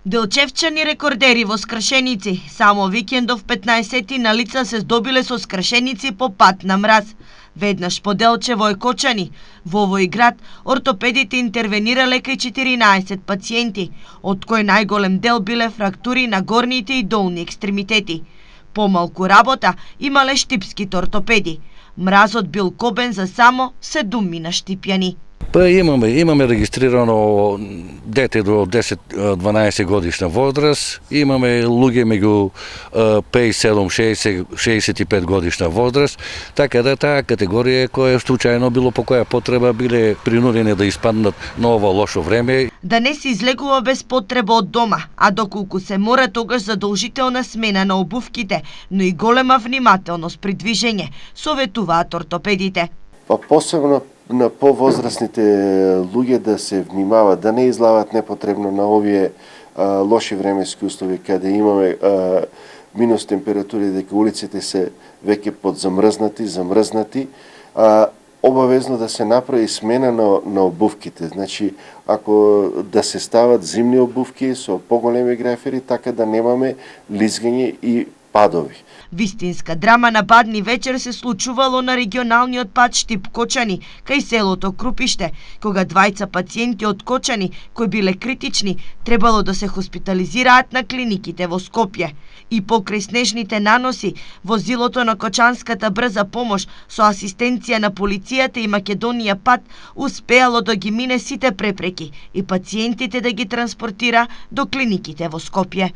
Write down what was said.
Делчевчани рекордери во скршеници. Само викендов 15 на лица се здобиле со скршеници по пат на мраз. Веднаш по Делчево и Кочани. Во овој град ортопедите интервенирале кај 14 пациенти, од кои најголем дел биле фрактури на горните и долни екстремитети. Помалку работа имале штипските ортопеди. Мразот бил кобен за само 7 штипјани. Па имаме регистрирано дете до 10-12 годишна возраст, имаме луѓе меѓу 57-65 годишна возраст, така да таа категорија која случајно било по која потреба биле принудени да испаднат на ова лошо време. Да не се излегува без потреба од дома, а доколку се мора тогаш задолжителна смена на обувките, но и голема внимателност при движење, советуваат ортопедите. Па посебно на повозрастните луѓе да се внимават, да не излават непотребно на овие лоши временски услови, каде имаме минус температури, дека улиците се веќе замрзнати, обавезно да се направи смена на обувките. Значи, ако да се стават зимни обувки со поголеми графери, така да немаме лизгање и падови. Вистинска драма на бадни вечер се случувало на регионалниот пат Штип Кочани, кај селото Крупиште, кога двајца пациенти од Кочани, кои биле критични, требало да се хоспитализираат на клиниките во Скопје. И покрај снежните наноси, возилото на Кочанската брза помош со асистенција на полицијата и Македонија пат успеало да ги мине сите препреки и пациентите да ги транспортира до клиниките во Скопје.